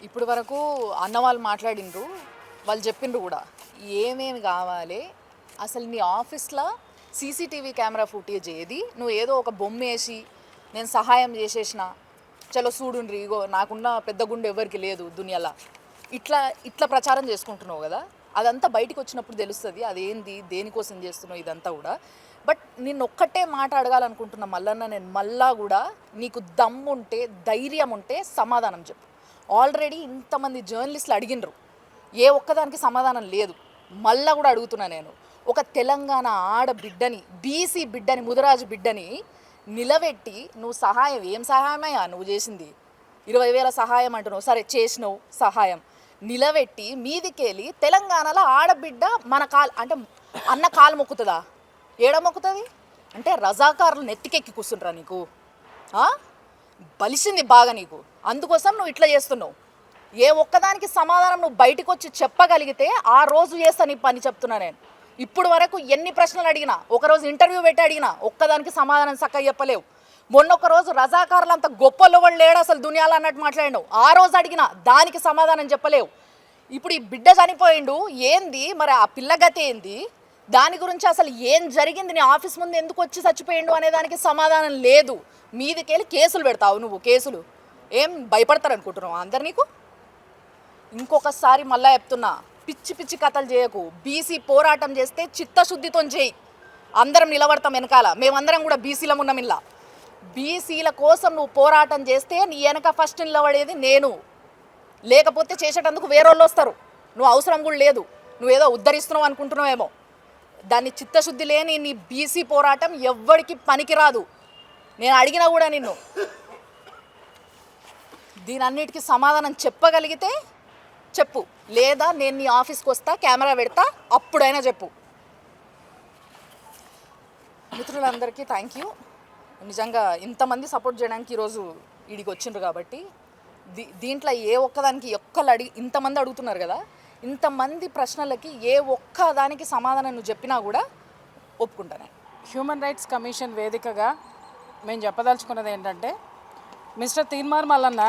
ఇప్పుడు వరకు అన్న వాళ్ళు మాట్లాడిండ్రు, వాళ్ళు చెప్పిండ్రు కూడా ఏమేమి కావాలి. అసలు నీ ఆఫీస్లో సీసీటీవీ కెమెరా ఫుటేజ్ ఏది? నువ్వు ఏదో ఒక బొమ్మ వేసి నేను సహాయం చేసేసిన, చలో చూడుండ్రి, ఇగో నాకున్న పెద్ద గుండె ఎవరికి లేదు దునియాలో, ఇట్లా ఇట్లా ప్రచారం చేసుకుంటున్నావు కదా. అదంతా బయటికి వచ్చినప్పుడు తెలుస్తుంది అదేంది, దేనికోసం చేస్తున్నావు ఇదంతా కూడా. బట్ నిన్ను ఒక్కటే మాట అడగాలనుకుంటున్నా మల్లన్న, నేను మళ్ళా కూడా నీకు దమ్ముంటే ధైర్యం ఉంటే సమాధానం చెప్పు. ఆల్రెడీ ఇంతమంది జర్నలిస్టులు అడిగినరు, ఏ ఒక్కదానికి సమాధానం లేదు. మళ్ళా కూడా అడుగుతున్నా నేను, ఒక తెలంగాణ ఆడబిడ్డని, బీసీ బిడ్డని, ముదిరాజు బిడ్డని నిలబెట్టి నువ్వు సహాయం, ఏం సహాయమయ్యా నువ్వు చేసింది? 20,000 సహాయం అంటున్నావు, సరే చేసినావు సహాయం, నిలబెట్టి మీదికెళ్ళి తెలంగాణలో ఆడబిడ్డ మన కాలు అంటే అన్న కాలు మొక్కుతుందా? ఏడ మొక్కుతుంది అంటే రజాకారులు నెత్తికెక్కి కూర్చుంటారా నీకు? బలిసింది బాగా నీకు, అందుకోసం నువ్వు ఇట్లా చేస్తున్నావు. ఏ ఒక్కదానికి సమాధానం నువ్వు బయటకు వచ్చి చెప్పగలిగితే ఆ రోజు చేస్తా నీ పని, చెప్తున్నా నేను. ఇప్పుడు వరకు ఎన్ని ప్రశ్నలు అడిగినా, ఒకరోజు ఇంటర్వ్యూ పెట్టి అడిగినా ఒక్కదానికి సమాధానం చక్కగా చెప్పలేవు. మొన్నొక్క రోజు రజాకారులు అంత గొప్పలో వాళ్ళు లేడు అసలు దునియాలో అన్నట్టు మాట్లాడినావు, ఆ రోజు అడిగినా దానికి సమాధానం చెప్పలేవు. ఇప్పుడు ఈ బిడ్డ చనిపోయిండు, ఏంది మరి ఆ పిల్లగతి ఏంది, దాని గురించి అసలు ఏం జరిగింది, నీ ఆఫీస్ ముందు ఎందుకు వచ్చి చచ్చిపోయిండు అనే దానికి సమాధానం లేదు. మీదికెళ్ళి కేసులు పెడతావు నువ్వు. కేసులు ఏం భయపడతారు అనుకుంటున్నావు అందరు నీకు? ఇంకొకసారి మళ్ళా చెప్తున్నా, పిచ్చి పిచ్చి కథలు చేయకు. బీసీ పోరాటం చేస్తే చిత్తశుద్ధితో చేయి, అందరం నిలబడతాం వెనకాల. మేమందరం కూడా బీసీలం ఉన్నాం. ఇలా బీసీల కోసం నువ్వు పోరాటం చేస్తే నీ వెనక ఫస్ట్ నిలబడేది నేను, లేకపోతే చేసేటందుకు వేరేళ్ళు వస్తారు. నువ్వు అవసరం కూడా లేదు, నువ్వేదో ఉద్ధరిస్తున్నావు అనుకుంటున్నావేమో. దాన్ని చిత్తశుద్ధి లేని నీ బీసీ పోరాటం ఎవ్వడికి పనికిరాదు. నేను అడిగినా కూడా నిన్ను దీనన్నిటికీ సమాధానం చెప్పగలిగితే చెప్పు, లేదా నేను నీ ఆఫీస్కి వస్తా, కెమెరా పెడతా, అప్పుడైనా చెప్పు. మిత్రులందరికీ థ్యాంక్ యూ. నిజంగా ఇంతమంది సపోర్ట్ చేయడానికి ఈరోజు వీడికి వచ్చిండ్రు కాబట్టి. దీంట్లో ఏ ఒక్కదానికి ఇంతమంది అడుగుతున్నారు కదా, ఇంతమంది ప్రశ్నలకి ఏ ఒక్కదానికి సమాధానం నువ్వు చెప్పినా కూడా ఒప్పుకుంటాను. హ్యూమన్ రైట్స్ కమిషన్ వేదికగా మేము చెప్పదలుచుకున్నది ఏంటంటే, మిస్టర్ తీన్మార్ మల్లన్న,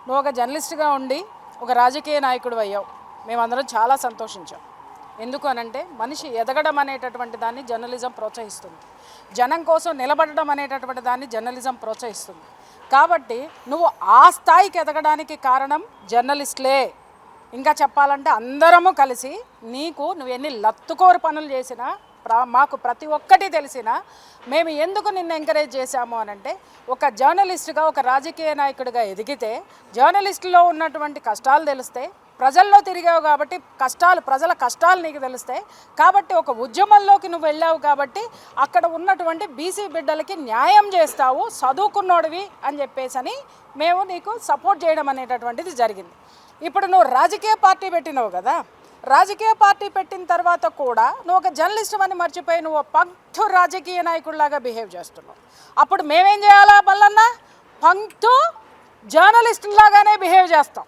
నువ్వు ఒక జర్నలిస్ట్గా ఉండి ఒక రాజకీయ నాయకుడు అయ్యావు. మేమందరం చాలా సంతోషించాం. ఎందుకు అనంటే, మనిషి ఎదగడం అనేటటువంటి దాన్ని జర్నలిజం ప్రోత్సహిస్తుంది, జనం కోసం నిలబడడం అనేటటువంటి దాన్ని జర్నలిజం ప్రోత్సహిస్తుంది. కాబట్టి నువ్వు ఆ స్థాయికి ఎదగడానికి కారణం జర్నలిస్టులే. ఇంకా చెప్పాలంటే అందరము కలిసి నువ్వు ఎన్ని లత్తుకోరు పనులు చేసినా, మాకు ప్రతి ఒక్కటి తెలిసినా మేము ఎందుకు నిన్ను ఎంకరేజ్ చేశాము అనంటే, ఒక జర్నలిస్టుగా, ఒక రాజకీయ నాయకుడిగా ఎదిగితే జర్నలిస్టులో ఉన్నటువంటి కష్టాలు తెలుస్తాయి. ప్రజల్లో తిరిగావు కాబట్టి ప్రజల కష్టాలు నీకు తెలుస్తాయి. కాబట్టి ఒక ఉద్యమంలోకి నువ్వు వెళ్ళావు కాబట్టి అక్కడ ఉన్నటువంటి బీసీ బిడ్డలకి న్యాయం చేస్తావు, చదువుకున్నోడివి అని చెప్పేసి మేము నీకు సపోర్ట్ చేయడం అనేటటువంటిది జరిగింది. ఇప్పుడు నువ్వు రాజకీయ పార్టీ పెట్టినావు కదా, రాజకీయ పార్టీ పెట్టిన తర్వాత కూడా నువ్వు ఒక జర్నలిస్ట్ అని మర్చిపోయి నువ్వు పంక్తు రాజకీయ నాయకుడిలాగా బిహేవ్ చేస్తున్నావు. అప్పుడు మేమేం చేయాలా మల్లన్న? పంక్తు జర్నలిస్టులాగానే బిహేవ్ చేస్తాం.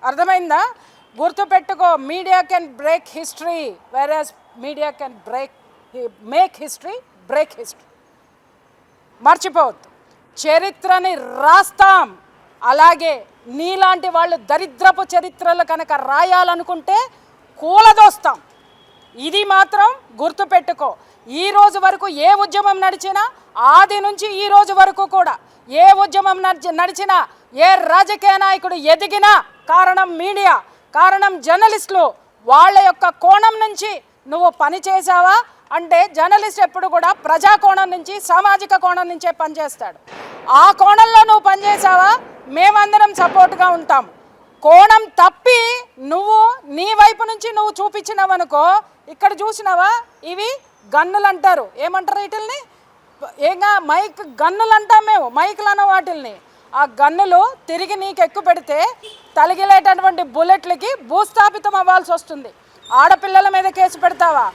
అర్థమైందా? గుర్తుపెట్టుకో, మీడియా కెన్ బ్రేక్ హిస్టరీ, వెరాజ్ media can make history, break history. మర్చిపోవద్దు, చరిత్రని రాస్తాం. అలాగే నీలాంటి వాళ్ళు దరిద్రపు చరిత్రలు కనుక రాయాలనుకుంటే కూలదోస్తాం. ఇది మాత్రం గుర్తుపెట్టుకో. ఈ రోజు వరకు ఏ ఉద్యమం నడిచినా, ఆది నుంచి ఈ రోజు వరకు కూడా ఏ ఉద్యమం నడిచినా, ఏ రాజకీయ నాయకుడు ఎదిగినా కారణం మీడియా, కారణం జర్నలిస్టులు. వాళ్ళ యొక్క కోణం నుంచి నువ్వు పని చేసావా అంటే, జర్నలిస్ట్ ఎప్పుడు కూడా ప్రజా కోణం నుంచి, సామాజిక కోణం నుంచే పనిచేస్తాడు. ఆ కోణంలో నువ్వు పనిచేసావా, మేమందరం సపోర్ట్గా ఉంటాం. కోణం తప్పి నువ్వు నీ వైపు నుంచి నువ్వు చూపించినావనుకో, ఇక్కడ చూసినావా, ఇవి గన్నులు అంటారు. ఏమంటారు వీటిల్ని? ఏంగా మైక్ గన్నులు అంటాం మేము, మైకులు అన్న వాటిల్ని. ఆ గన్నులు తిరిగి నీకు ఎక్కువ పెడితే తలిగిలేటటువంటి బుల్లెట్లకి భూస్థాపితం అవ్వాల్సి వస్తుంది. ఆడపిల్లల మీద కేసు పెడతావా?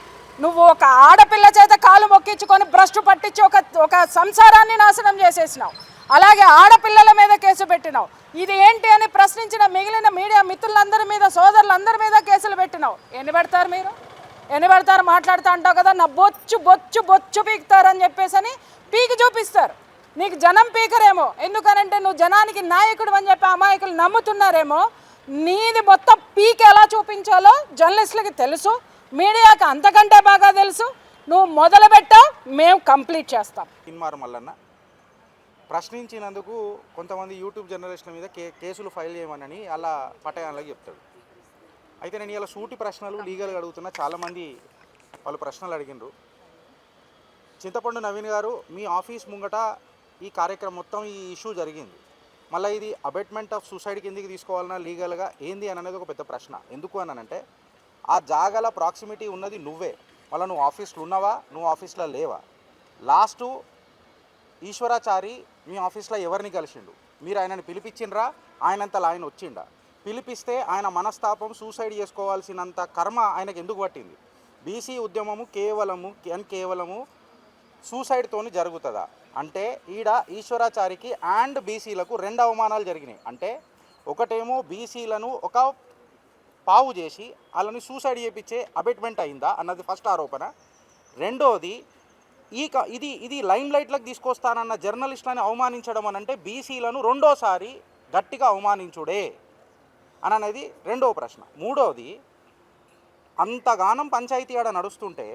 నువ్వు ఒక ఆడపిల్ల చేత కాలు మొక్కించుకొని భ్రష్టు పట్టించి ఒక సంసారాన్ని నాశనం చేసేసినావు. అలాగే ఆడపిల్లల మీద కేసు పెట్టినావు. ఇది ఏంటి అని ప్రశ్నించిన మిగిలిన మీడియా మిత్రులందరి మీద, సోదరులందరి మీద కేసులు పెట్టినావు. ఎన్ని పెడతారు మీరు? ఎన్ని పెడతారు? మాట్లాడుతూ అంటావు కదా, నా బొచ్చు బొచ్చు బొచ్చు పీకుతారని చెప్పేసి పీకి చూపిస్తారు. నీకు జనం పీకరేమో, ఎందుకనంటే నువ్వు జనానికి నాయకుడు అని చెప్పి అమాయకులు నమ్ముతున్నారేమో. నీది మొత్తం పీక్ ఎలా చూపించాలో జర్నలిస్టులకి తెలుసు, మీడియాకి అంతకంటే బాగా తెలుసు. నువ్వు మొదలు పెట్టావు, మేము కంప్లీట్ చేస్తాం. తీన్మార్ మల్లన్న ప్రశ్నించినందుకు కొంతమంది యూట్యూబ్ జర్నలిస్టుల మీద కేసులు ఫైల్ చేయమని అలా పట్టయాలకు చెప్తాడు. అయితే నేను ఇలా సూటి ప్రశ్నలు లీగల్గా అడుగుతున్నా. చాలామంది వాళ్ళు ప్రశ్నలు అడిగినారు. చింతపండు నవీన్ గారు, మీ ఆఫీస్ ముంగట ఈ కార్యక్రమం మొత్తం ఈ ఇష్యూ జరిగింది. మళ్ళీ ఇది అబెట్మెంట్ ఆఫ్ సూసైడ్ కిందికి తీసుకోవాలన్నా లీగల్గా ఏంది అని అనేది ఒక పెద్ద ప్రశ్న. ఎందుకు అనంటే ఆ జాగాల ప్రాక్సిమిటీ ఉన్నది నువ్వే. మళ్ళీ నువ్వు ఆఫీస్లో ఉన్నావా, నువ్వు ఆఫీస్లో లేవా? లాస్టు ఈశ్వరాచారి మీ ఆఫీస్లో ఎవరిని కలిసిండు? మీరు ఆయనని పిలిపించిండ్రా? ఆయనంతలా ఆయన వచ్చిండా? పిలిపిస్తే ఆయన మనస్తాపం సూసైడ్ చేసుకోవాల్సినంత కర్మ ఆయనకు ఎందుకు పట్టింది? బీసీ ఉద్యమము కేవలము సూసైడ్తోని జరుగుతుందా? అంటే ఈడ ఈశ్వరాచారికి అండ్ బీసీలకు రెండు అవమానాలు జరిగినాయి. అంటే ఒకటేమో బీసీలను ఒక పావు చేసి వాళ్ళని సూసైడ్ చేయించే అబెట్మెంట్ అయిందా అన్నది ఫస్ట్ ఆరోపణ. రెండోది ఇది లైమ్ లైట్లకు తీసుకొస్తానన్న జర్నలిస్టులని అవమానించడం అని అంటే బీసీలను రెండోసారి గట్టిగా అవమానించుడే అని అనేది రెండో ప్రశ్న. మూడోది, అంతగానం పంచాయతీ ఆడ నడుస్తుంటే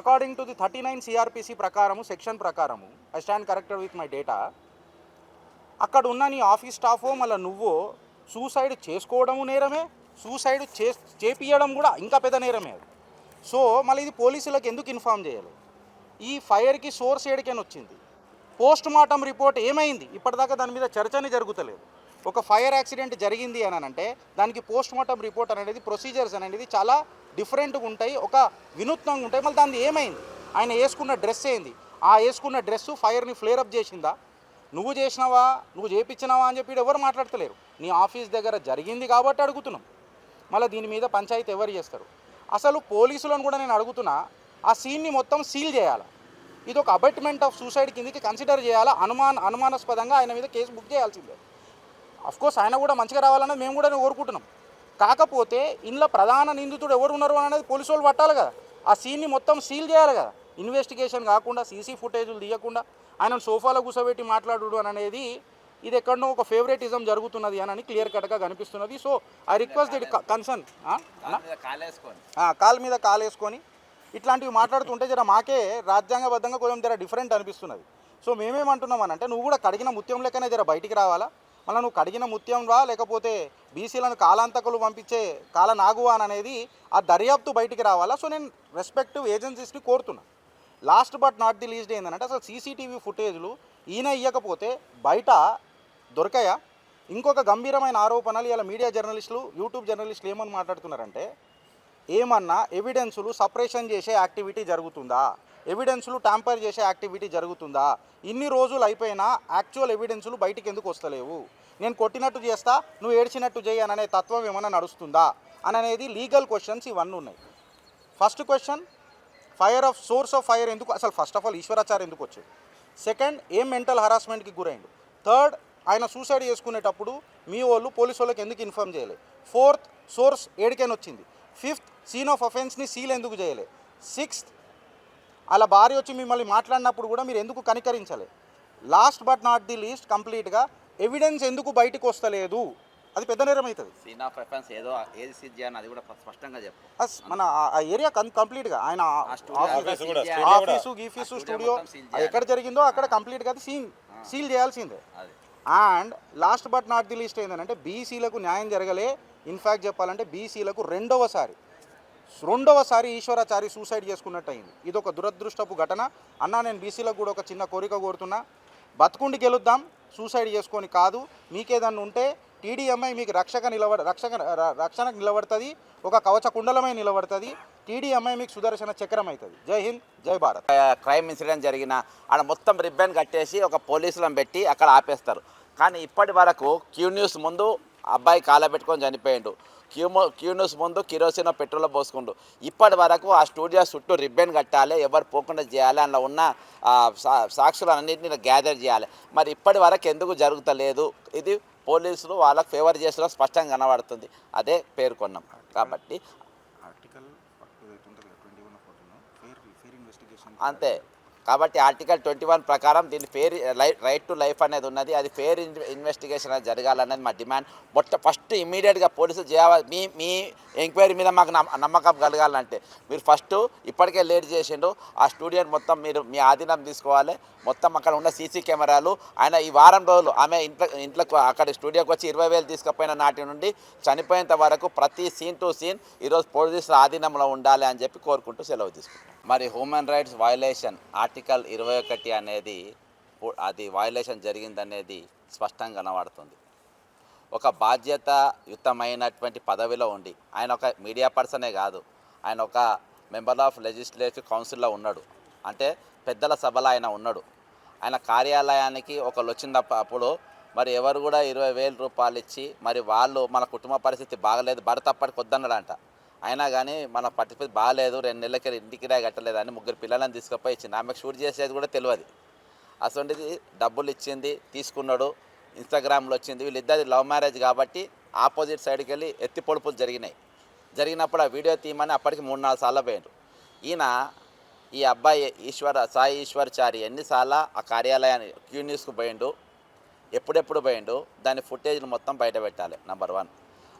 అకార్డింగ్ టు ది 39 CRPC ప్రకారము, సెక్షన్ ప్రకారము, I stand corrected with my data, అక్కడ ఉన్న నీ ఆఫీస్ స్టాఫో మళ్ళీ నువ్వో సూసైడ్ చేసుకోవడము నేరమే, సూసైడ్ చేపియడం కూడా ఇంకా పెద్ద నేరమే. సో మళ్ళీ ఇది పోలీసులకు ఎందుకు ఇన్ఫామ్ చేయాలి? ఈ ఫైర్కి సోర్స్ ఏడికని వచ్చింది? పోస్ట్ మార్టం రిపోర్ట్ ఏమైంది? ఇప్పటిదాకా దాని మీద చర్చనే జరుగుతలేదు. ఒక ఫైర్ యాక్సిడెంట్ జరిగింది అని అంటే దానికి పోస్ట్ మార్టం రిపోర్ట్ అనేది, ప్రొసీజర్స్ అనేది చాలా డిఫరెంట్గా ఉంటాయి, ఒక వినూత్నంగా ఉంటాయి. మళ్ళీ దాన్ని ఏమైంది? ఆయన వేసుకున్న డ్రెస్ ఏంది? ఆ వేసుకున్న డ్రెస్సు ఫైర్ని ఫ్లేరప్ చేసిందా? నువ్వు చేసినావా, నువ్వు చేయించినావా అని చెప్పి ఎవరు మాట్లాడతలేరు. నీ ఆఫీస్ దగ్గర జరిగింది కాబట్టి అడుగుతున్నాం. మళ్ళీ దీని మీద పంచాయతీ ఎవరు చేస్తారు? అసలు పోలీసులను కూడా నేను అడుగుతున్నా, ఆ సీన్ని మొత్తం సీల్ చేయాలి. ఇది ఒక అబెట్మెంట్ ఆఫ్ సూసైడ్ కిందకి కన్సిడర్ చేయాలా? అనుమానాస్పదంగా ఆయన మీద కేసు బుక్ చేయాల్సిందే. అఫ్కోర్స్ ఆయన కూడా మంచిగా రావాలన్నది మేము కూడా కోరుకుంటున్నాం. కాకపోతే ఇందులో ప్రధాన నిందితుడు ఎవరు ఉన్నారు అనేది పోలీసు వాళ్ళు పట్టాలి కదా. ఆ సీన్ని మొత్తం సీల్ చేయాలి కదా. ఇన్వెస్టిగేషన్ కాకుండా, సీసీ ఫుటేజులు తీయకుండా ఆయన సోఫాలో కూర్చోబెట్టి మాట్లాడు అనేది ఇది ఎక్కడనో ఒక ఫేవరెటిజం జరుగుతున్నది అని క్లియర్ కట్గా కనిపిస్తున్నది. So I request the concern call మీద కాల్ వేసుకొని ఇట్లాంటివి మాట్లాడుతుంటే జర మాకే రాజ్యాంగబద్ధంగా కొంచెం జర డిఫరెంట్ అనిపిస్తున్నది. సో మేమేమంటున్నామనంటే నువ్వు కూడా కడిగిన ముత్యం లెక్కనే జర బయటికి రావాలా. మళ్ళీ నువ్వు కడిగిన ముత్యం రా, లేకపోతే బీసీలను కాలాంతకులు పంపించే కాలనాగువా అనేది ఆ దర్యాప్తు బయటికి రావాలా. సో నేను రెస్పెక్టివ్ ఏజెన్సీస్ని కోరుతున్నా. Last but not the least ఏంటంటే అసలు సీసీటీవీ ఫుటేజ్లు ఈయన ఇవ్వకపోతే బయట దొరకాయా? ఇంకొక గంభీరమైన ఆరోపణలు ఇలా మీడియా జర్నలిస్టులు, యూట్యూబ్ జర్నలిస్టులు ఏమని మాట్లాడుతున్నారంటే, ఏమన్నా ఎవిడెన్సులు సపరేషన్ చేసే యాక్టివిటీ జరుగుతుందా, ఎవిడెన్సులు ట్యాంపర్ చేసే యాక్టివిటీ జరుగుతుందా, ఇన్ని రోజులు అయిపోయినా యాక్చువల్ ఎవిడెన్సులు బయటికి ఎందుకు వస్తలేవు, నేను కొట్టినట్టు చేస్తా నువ్వు ఏడ్చినట్టు చేయి అనే తత్వం ఏమైనా నడుస్తుందా అని అనేది లీగల్ క్వశ్చన్స్ ఇవన్నీ ఉన్నాయి. First question, source of fire ఎందుకు అసలు? ఫస్ట్ ఆఫ్ ఆల్ ఈశ్వరాచార్య ఎందుకు వచ్చాడు? సెకండ్, ఏం మెంటల్ హరాస్మెంట్కి గురైండు? థర్డ్, ఆయన సూసైడ్ చేసుకునేటప్పుడు మీ వాళ్ళు పోలీసు వాళ్ళకి ఎందుకు ఇన్ఫార్మ్ చేయలేదు? ఫోర్త్, సోర్స్ ఏడికైనా వచ్చింది? ఫిఫ్త్, సీన్ ఆఫ్ అఫెన్స్ని సీల్ ఎందుకు చేయలే? సిక్స్త్, అలా భార్య వచ్చి మిమ్మల్ని మాట్లాడినప్పుడు కూడా మీరు ఎందుకు కనికరించలే? Last but not the least, కంప్లీట్గా ఎవిడెన్స్ ఎందుకు బయటకు వస్తలేదు? అది పెద్ద నేరం అవుతుంది. సీన్ ఆఫ్ అఫెన్స్ ఏదో ఏది సీజ్ చేయాలని అది కూడా స్పష్టంగా చెప్పు. మన ఆ ఏరియా కంప్లీట్గా ఆయన ఆఫీసు గీఫీసు స్టూడియో ఎక్కడ జరిగిందో అక్కడ కంప్లీట్గా అది సీల్ చేయాల్సిందే. And last but not the least ఏంటంటే బీసీలకు న్యాయం జరగలే. ఇన్ఫ్యాక్ట్ చెప్పాలంటే బీసీలకు రెండవసారి ఈశ్వరాచారి సూసైడ్ చేసుకున్నట్టు అయింది. ఇది ఒక దురదృష్టపు ఘటన. అన్నా నేను బీసీలకు కూడా ఒక చిన్న కోరిక కోరుతున్నా, బతుకుండి గెలుద్దాం, సూసైడ్ చేసుకొని కాదు. మీకేదన్నా ఉంటే టీడీఎంఐ మీకు రక్షణకు నిలబడుతుంది, ఒక కవచ కుండలమై నిలబడుతుంది. టీడీఎంఐ మీకు సుదర్శన చక్రం అవుతుంది. జై హింద్, జై భారత్. క్రైమ్ ఇన్సిడెంట్ జరిగిన ఆడ మొత్తం రిబ్బన్ కట్టేసి ఒక పోలీసులను పెట్టి అక్కడ ఆపేస్తారు. కానీ ఇప్పటి వరకు క్యూ న్యూస్ ముందు అబ్బాయి కాలబెట్టుకొని చనిపోయిండు, క్యూ న్యూస్ ముందు కిరోసిన్ పెట్రోల్ పోసుకుండు. ఇప్పటి వరకు ఆ స్టూడియో చుట్టూ రిబ్బన్ కట్టాలి, ఎవరు పోకుండా చేయాలి, అందులో ఉన్న సాక్షులన్నింటినీ గ్యాదర్ చేయాలి. మరి ఇప్పటి వరకు ఎందుకు జరుగుతలేదు? ఇది పోలీసులు వాళ్ళకు ఫేవర్ చేసిన స్పష్టంగా కనబడుతుంది. అదే పేర్కొన్నాం. కాబట్టి ఆర్టికల్ అంతే కాబట్టి ఆర్టికల్ 21 ప్రకారం దీని ఫెయిర్ రైట్ టు లైఫ్ అనేది ఉన్నది. అది ఫెయిర్ ఇన్వెస్టిగేషన్ అనేది జరగాలనేది మా డిమాండ్. ఫస్ట్ ఇమీడియట్గా పోలీసులు చేయాలి. మీ ఎంక్వైరీ మీద మాకు నమ్మకం కలగాలంటే మీరు ఫస్ట్ ఇప్పటికే లేట్ చేసిండు. ఆ స్టూడియోని మొత్తం మీరు మీ ఆధీనం తీసుకోవాలి. మొత్తం అక్కడ ఉన్న సీసీ కెమెరాలు ఆయన ఈ వారం రోజులు ఆమె ఇంట్లో అక్కడ స్టూడియోకి వచ్చి 20,000 తీసుకుపోయిన నాటి నుండి చనిపోయేంత వరకు ప్రతి సీన్ టు సీన్ ఈరోజు పోలీసుల ఆధీనంలో ఉండాలి అని చెప్పి కోరుకుంటూ సెలవు తీసుకుంటాం. మరి హ్యూమన్ రైట్స్ వయలేషన్ ఆర్టికల్ 21 అనేది అది వయలేషన్ జరిగిందనేది స్పష్టంగా కనబడుతుంది. ఒక బాధ్యతాయుతమైనటువంటి పదవిలో ఉండి ఆయన ఒక మీడియా పర్సనే కాదు, ఆయన ఒక మెంబర్ ఆఫ్ లెజిస్లేటివ్ కౌన్సిల్లో ఉన్నాడు, అంటే పెద్దల సభలో ఆయన ఉన్నాడు. ఆయన కార్యాలయానికి ఒకళ్ళు వచ్చినప్పుడు మరి ఎవరు కూడా 20,000 రూపాయలు ఇచ్చి మరి వాళ్ళు మన కుటుంబ పరిస్థితి బాగలేదు, భర్త అప్పటికి వద్దన్నాడంట. అయినా కానీ మన పరిస్థితి బాగలేదు, 2 నెలలకి ఇంటికి కట్టలేదు అని 3 పిల్లలను తీసుకుపోయి ఇచ్చింది. ఆమెకు షూట్ చేసేది కూడా తెలియదు. అసలు డబ్బులు ఇచ్చింది, తీసుకున్నాడు, ఇన్స్టాగ్రామ్లో వచ్చింది. వీళ్ళిద్దరి లవ్ మ్యారేజ్ కాబట్టి ఆపోజిట్ సైడ్కి వెళ్ళి ఎత్తి పొడుపులు జరిగినప్పుడు ఆ వీడియో తీయమని అప్పటికి 3-4 సార్లు పోయిండ్రు. ఈయన ఈ అబ్బాయి సాయి ఈశ్వర్ చారి ఎన్నిసార్లు ఆ కార్యాలయాన్ని క్యూ న్యూస్కు పోయిండు, ఎప్పుడెప్పుడు పోయిండు, దాని ఫుటేజ్లు మొత్తం బయట పెట్టాలి. నెంబర్ 1.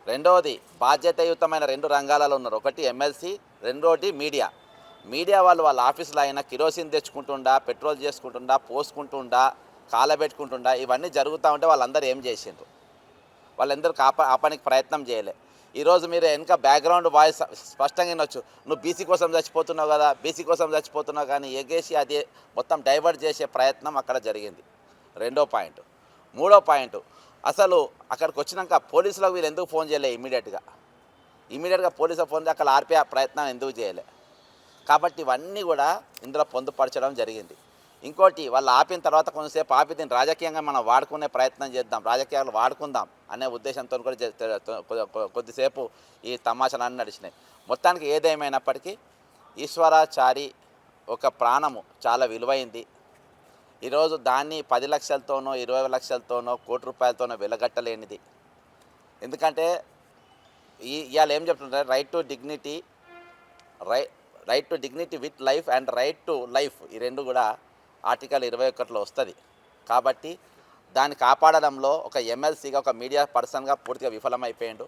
రెండవది బాధ్యతాయుతమైన 2 రంగాలలో ఉన్నారు. ఒకటి ఎమ్మెల్సీ, రెండోది మీడియా వాళ్ళు వాళ్ళ ఆఫీసులో అయినా కిరోసిన్ తెచ్చుకుంటుండా, పెట్రోల్ చేసుకుంటుండా, పోసుకుంటుండా, కాలబెట్టుకుంటుండా, ఇవన్నీ జరుగుతూ ఉంటే వాళ్ళందరూ ఏం చేసిండ్రు? వాళ్ళందరూ ఆపడానికి ప్రయత్నం చేయలే. ఈరోజు మీరు వెనక బ్యాక్గ్రౌండ్ వాయిస్ స్పష్టంగా వినొచ్చు, నువ్వు బీసీ కోసం చచ్చిపోతున్నావు కదా, బీసీ కోసం చచ్చిపోతున్నావు కానీ ఎగేసి అది మొత్తం డైవర్ట్ చేసే ప్రయత్నం అక్కడ జరిగింది. 2వ పాయింట్. 3వ పాయింట్, అసలు అక్కడికి వచ్చినాక పోలీసులకు వీళ్ళు ఎందుకు ఫోన్ చేయలే? ఇమీడియట్గా పోలీసులకు ఫోన్ చేసి అక్కడ ఆర్పే ప్రయత్నం ఎందుకు చేయలే? కాబట్టి ఇవన్నీ కూడా ఇందులో పొందుపరచడం జరిగింది. ఇంకోటి, వాళ్ళు ఆపిన తర్వాత కొంతసేపు ఆపి దీన్ని రాజకీయంగా మనం వాడుకునే ప్రయత్నం చేద్దాం, రాజకీయాలు వాడుకుందాం అనే ఉద్దేశంతో కూడా కొద్దిసేపు ఈ తమాషాలన్నీ నడిచినాయి. మొత్తానికి ఏదేమైనప్పటికీ ఈశ్వరాచారి ఒక ప్రాణము చాలా విలువైంది. ఈరోజు దాన్ని 10 లక్షలతోనో 20 లక్షలతోనో కోటి రూపాయలతోనో వెలగట్టలేనిది. ఎందుకంటే ఇవాళ ఏం చెప్తుంటారు, right to dignity with life and right to life, ఈ 2 కూడా ఆర్టికల్ 21లో వస్తుంది. కాబట్టి దాన్ని కాపాడడంలో ఒక ఎమ్మెల్సీగా, ఒక మీడియా పర్సన్గా పూర్తిగా విఫలమైపోయాడు.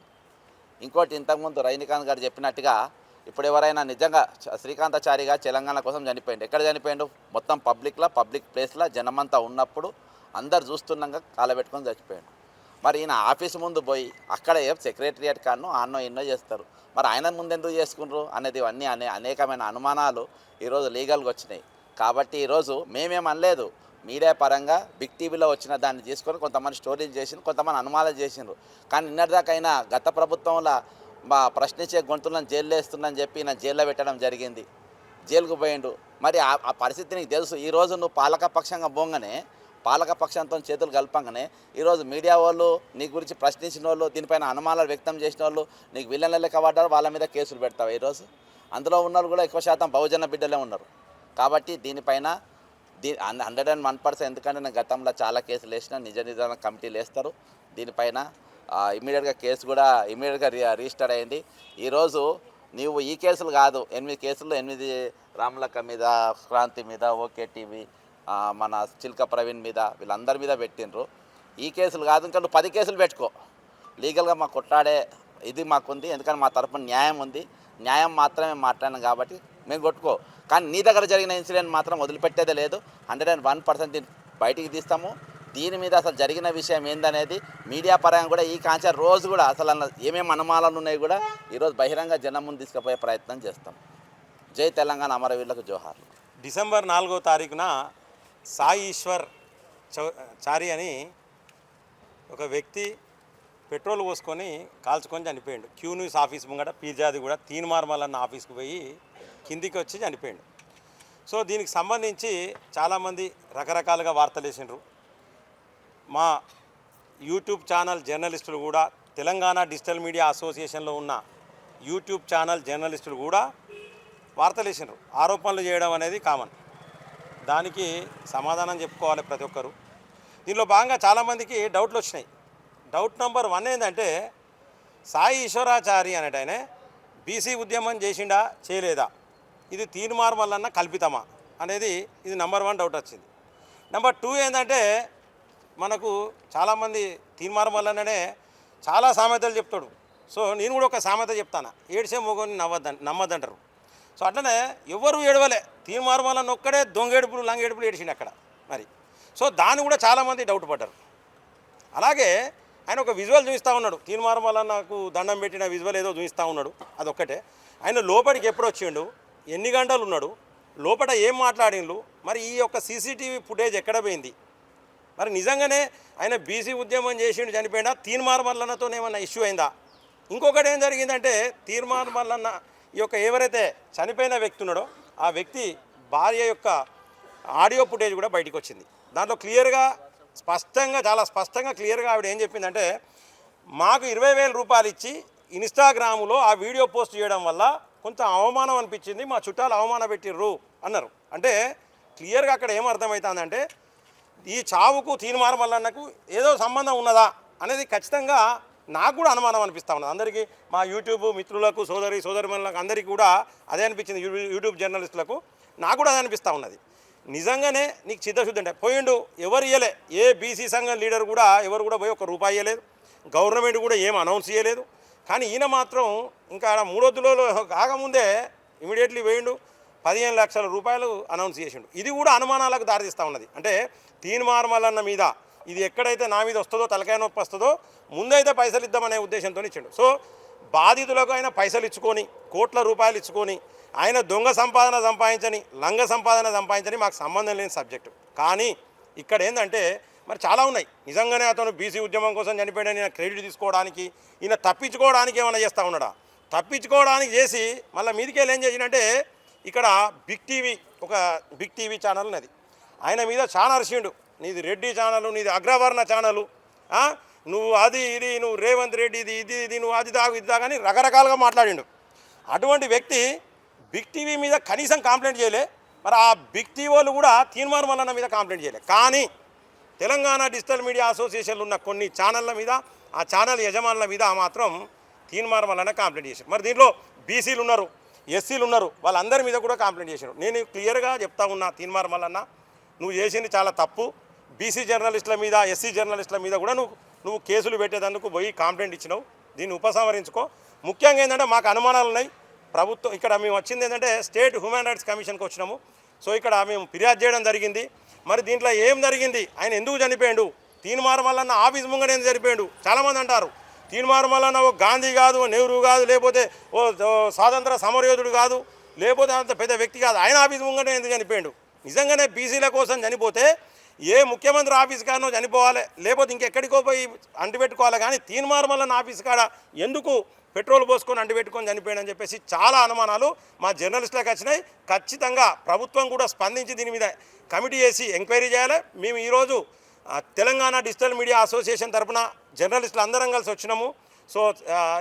ఇంకోటి, ఇంతకుముందు రజనీకాంత్ గారు చెప్పినట్టుగా ఇప్పుడు ఎవరైనా నిజంగా శ్రీకాంతాచారిగా తెలంగాణ కోసం చనిపోయాడు. ఎక్కడ చనిపోయాడు? మొత్తం పబ్లిక్ ప్లేస్లో జనమంతా ఉన్నప్పుడు అందరు చూస్తున్నాక కాలబెట్టుకొని చచ్చిపోయాడు. మరి ఈయన ఆఫీస్ ముందు పోయి అక్కడ సెక్రటరియట్ కాడనో ఆన్నో ఎన్నో చేస్తారు, మరి ఆయన ముందు ఎందుకు చేసుకున్నారు అనేది ఇవన్నీ అనేకమైన అనుమానాలు ఈరోజు లీగల్గా వచ్చినాయి. కాబట్టి ఈరోజు మేమేం అనలేదు, మీడియా పరంగా బిగ్ టీవీలో వచ్చిన దాన్ని తీసుకొని కొంతమంది స్టోరీలు చేసిండ్రు, కొంతమంది అనుమానాలు చేసిండ్రు. కానీ నిన్నటిదాకైనా గత ప్రభుత్వంలో ప్రశ్నించే గొంతులను జైల్లో వేస్తుందని చెప్పి ఈయన జైల్లో పెట్టడం జరిగింది, జైలుకు పోయిండు. మరి ఆ పరిస్థితి నీకు తెలుసు. ఈరోజు నువ్వు పాలకపక్షంగా పోగానే, పాలకపక్షంతో చేతులు కలపంగానే ఈరోజు మీడియా వాళ్ళు నీ గురించి ప్రశ్నించిన వాళ్ళు, దీనిపైన అనుమానాలు వ్యక్తం చేసిన వాళ్ళు నీకు విలన్ల లెక్క పడ్డారు, వాళ్ళ మీద కేసులు పెడతావు. ఈరోజు అందులో ఉన్న వాళ్ళు కూడా ఎక్కువ శాతం బహుజన బిడ్డలే ఉన్నారు. కాబట్టి దీనిపైన 101%, ఎందుకంటే నేను గతంలో చాలా కేసులు వేసిన, నిజ నిర్ధారణ కమిటీలు వేస్తారు. దీనిపైన ఇమీడియట్గా కేసు కూడా ఇమీడియట్గా రిజిస్టర్ అయింది. ఈరోజు నీవు ఈ కేసులు కాదు, 8 కేసులు, 8 రామలక్క మీద, క్రాంతి మీద, ఓకే టీవీ, మన చిల్క ప్రవీణ్ మీద, వీళ్ళందరి మీద పెట్టినరు. ఈ కేసులు కాదు, ఇంకా నువ్వు 10 కేసులు పెట్టుకో. లీగల్గా మాకు కొట్లాడే ఇది మాకుంది, ఎందుకంటే మా తరపున న్యాయం ఉంది, న్యాయం మాత్రమే మాట్లాడినాం కాబట్టి మేము కొట్టుకో. కానీ నీ దగ్గర జరిగిన ఇన్సిడెంట్ మాత్రం వదిలిపెట్టేదే లేదు. 101% దీన్ని బయటికి తీస్తాము. దీని మీద అసలు జరిగిన విషయం ఏందనేది మీడియా పరంగా కూడా ఈ కాంచ రోజు కూడా అసలు ఏమేమి అనుమానాలు ఉన్నాయి కూడా ఈరోజు బహిరంగ జనం ముందు తీసుకుపోయే ప్రయత్నం చేస్తాం. జై తెలంగాణ, అమరవీరులకు జోహార్లు. డిసెంబర్ 4వ తారీఖున సాయి ఈశ్వర్ చారి అని ఒక వ్యక్తి పెట్రోల్ పోసుకొని కాల్చుకొని చనిపోయాడు. క్యూ న్యూస్ ఆఫీస్ ముంగట పీర్జాది కూడా తీన్మార్మల్ అన్న ఆఫీస్కి పోయి కిందికి వచ్చి చనిపోయాడు. సో దీనికి సంబంధించి చాలామంది రకరకాలుగా వార్తలు వేసిండ్రు. మా యూట్యూబ్ ఛానల్ జర్నలిస్టులు కూడా, తెలంగాణ డిజిటల్ మీడియా అసోసియేషన్లో ఉన్న యూట్యూబ్ ఛానల్ జర్నలిస్టులు కూడా వార్తలు వేసిండ్రు. ఆరోపణలు చేయడం అనేది కామన్, దానికి సమాధానం చెప్పుకోవాలి ప్రతి ఒక్కరు. దీనిలో భాగంగా చాలామందికి డౌట్లు వచ్చినాయి. డౌట్ నెంబర్ 1 ఏంటంటే, సాయి ఈశ్వరాచారి అనేటైనే బీసీ ఉద్యమం చేసిండా చేయలేదా, ఇది తీన్మార్మల్ అన్న కల్పితమా అనేది ఇది నెంబర్ 1 డౌట్ వచ్చింది. నెంబర్ 2 ఏంటంటే మనకు చాలామంది తీర్మానం వల్లనే చాలా సామెతలు చెప్తాడు. సో నేను కూడా ఒక సామెత చెప్తాను, ఏడ్చే మొగని నమ్మద్దంటారు. సో అట్లనే ఎవరు ఏడవలే, తీర్మానం వల్ల ఒక్కడే దొంగేడుపులు లంగేడుపులు ఏడిచిండు అక్కడ మరి. సో దాన్ని కూడా చాలామంది డౌట్ పడ్డారు. అలాగే ఆయన ఒక విజువల్ చూపిస్తూ ఉన్నాడు, తీర్మానం వల్ల నాకు దండం పెట్టిన విజువల్ ఏదో చూపిస్తూ ఉన్నాడు. అదొక్కటే. ఆయన లోపలికి ఎప్పుడు వచ్చిండు, ఎన్ని గంటలు ఉన్నాడు, లోపల ఏం మాట్లాడిండు, మరి ఈ యొక్క సీసీటీవీ ఫుటేజ్ ఎక్కడ పోయింది, మరి నిజంగానే ఆయన బీసీ ఉద్యమం చేసిండు చనిపోయినా తీర్మానం వల్లనతో ఏమన్నా ఇష్యూ అయిందా? ఇంకొకటి ఏం జరిగిందంటే తీర్మానం వల్లన్న ఈ యొక్క ఎవరైతే చనిపోయిన వ్యక్తి ఉన్నాడో ఆ వ్యక్తి భార్య యొక్క ఆడియో ఫుటేజ్ కూడా బయటకు వచ్చింది. దాంట్లో క్లియర్గా స్పష్టంగా చాలా స్పష్టంగా క్లియర్గా ఆవిడ ఏం చెప్పిందంటే, మాకు 20,000 రూపాయలు ఇచ్చి ఇన్స్టాగ్రాములో ఆ వీడియో పోస్ట్ చేయడం వల్ల కొంత అవమానం అనిపించింది, మా చుట్టాలు అవమానం పెట్టిర్రు అన్నారు. అంటే క్లియర్గా అక్కడ ఏం అర్థమవుతుందంటే ఈ చావుకు తీర్మానం వల్లన్నకు ఏదో సంబంధం ఉన్నదా అనేది ఖచ్చితంగా నాకు కూడా అనుమానం అనిపిస్తూ ఉన్నది. అందరికీ మా యూట్యూబ్ మిత్రులకు సోదరిమణులకు అందరికీ కూడా అదే అనిపించింది, యూట్యూబ్ జర్నలిస్టులకు నాకు కూడా అదే అనిపిస్తూ ఉన్నది. నిజంగానే నీకు చిత్తశుద్ధి అంటే పోయిండు, ఎవరు ఇవ్వలే, ఏ బీసీ సంఘం లీడర్ కూడా ఎవరు కూడా పోయి ₹1 ఇవ్వలేదు, గవర్నమెంట్ కూడా ఏం అనౌన్స్ చేయలేదు. కానీ ఈయన మాత్రం ఇంకా 3 రోజులలో కాకముందే ఇమీడియట్లీ పోయిండు, 15 లక్షల రూపాయలు అనౌన్స్ చేసిండు. ఇది కూడా అనుమానాలకు దారితీస్తూ ఉన్నది. అంటే తీర్మానం మల్లన్న మీద ఇది ఎక్కడైతే నా మీద వస్తుందో తలకాయ నొప్పి వస్తుందో ముందైతే పైసలు ఇద్దామనే ఉద్దేశంతో ఇచ్చిండు. సో బాధితులకు ఆయన పైసలు ఇచ్చుకొని కోట్ల రూపాయలు ఇచ్చుకొని ఆయన దొంగ సంపాదన సంపాదించని లంగ సంపాదన సంపాదించని మాకు సంబంధం లేని సబ్జెక్టు. కానీ ఇక్కడ ఏంటంటే మరి చాలా ఉన్నాయి. నిజంగానే అతను బీసీ ఉద్యమం కోసం చనిపోయాడని ఈయన క్రెడిట్ తీసుకోవడానికి, ఈయన తప్పించుకోవడానికి ఏమైనా చేస్తూ ఉన్నాడా? తప్పించుకోవడానికి చేసి మళ్ళీ మీదికెళ్ళి ఏం చేసిందంటే ఇక్కడ ఒక బిగ్ టీవీ ఛానల్ ఉన్నది, ఆయన మీద చాలా అరిచిండు, నీది రెడ్డి ఛానల్, నీది అగ్రవర్ణ ఛానలు, నువ్వు అది ఇది, నువ్వు రేవంత్ రెడ్డి ఇది నువ్వు అది దాగు ఇది దాగని రకరకాలుగా మాట్లాడిండు. అటువంటి వ్యక్తి బిగ్ టీవీ మీద కనీసం కంప్లైంట్ చేయలే. మరి ఆ బిగ్ టీవీ వాళ్ళు కూడా తీర్మానం వల్లన్న మీద కంప్లైంట్ చేయలే. కానీ తెలంగాణ డిజిటల్ మీడియా అసోసియేషన్లు ఉన్న కొన్ని ఛానళ్ళ మీద, ఆ ఛానల్ యజమానుల మీద మాత్రం తీర్మానం వల్లనే కంప్లైంట్ చేశారు. మరి దీంట్లో బీసీలు ఉన్నారు, ఎస్సీలు ఉన్నారు, వాళ్ళందరి మీద కూడా కంప్లైంట్ చేశారు. నేను క్లియర్గా చెప్తా ఉన్నా, తీర్మానం వల్లన్న నువ్వు చేసింది చాలా తప్పు. బీసీ జర్నలిస్టుల మీద, ఎస్సీ జర్నలిస్టుల మీద కూడా నువ్వు కేసులు పెట్టేందుకు పోయి కంప్లైంట్ ఇచ్చినావు, దీన్ని ఉపసంహరించుకో. ముఖ్యంగా ఏంటంటే మాకు అనుమానాలు ఉన్నాయి. ప్రభుత్వం ఇక్కడ మేము వచ్చింది ఏంటంటే స్టేట్ హ్యూమన్ రైట్స్ కమిషన్కి వచ్చినాము. సో ఇక్కడ మేము ఫిర్యాదు చేయడం జరిగింది. మరి దీంట్లో ఏం జరిగింది, ఆయన ఎందుకు చనిపోయాడు, తీర్మానం వల్లన్న ఆఫీస్ ముంగట ఎందుకు చనిపోయాడు? చాలామంది అంటారు తీర్మానం వల్లన్న ఓ గాంధీ కాదు, నెహ్రూ కాదు, లేకపోతే ఓ స్వాతంత్ర సమరయోధుడు కాదు, లేకపోతే అంత పెద్ద వ్యక్తి కాదు, ఆయన ఆఫీస్ ముంగట ఎందుకు చనిపోయాడు? నిజంగానే బీసీల కోసం చనిపోతే ఏ ముఖ్యమంత్రి ఆఫీస్ కాడనో చనిపోవాలి, లేకపోతే ఇంకెక్కడికో పోయి అంటిపెట్టుకోవాలి. కానీ తీర్మానం వల్లన్న ఆఫీస్ కాడ ఎందుకు పెట్రోల్ పోసుకొని అంటిపెట్టుకొని చనిపోయాడని చెప్పేసి చాలా అనుమానాలు మా జర్నలిస్టులకు వచ్చినాయి. ఖచ్చితంగా ప్రభుత్వం కూడా స్పందించి దీని మీద కమిటీ వేసి ఎంక్వైరీ చేయాలి. మేము ఈరోజు తెలంగాణ డిజిటల్ మీడియా అసోసియేషన్ తరఫున జర్నలిస్టులు అందరం కలిసి వచ్చినాము. సో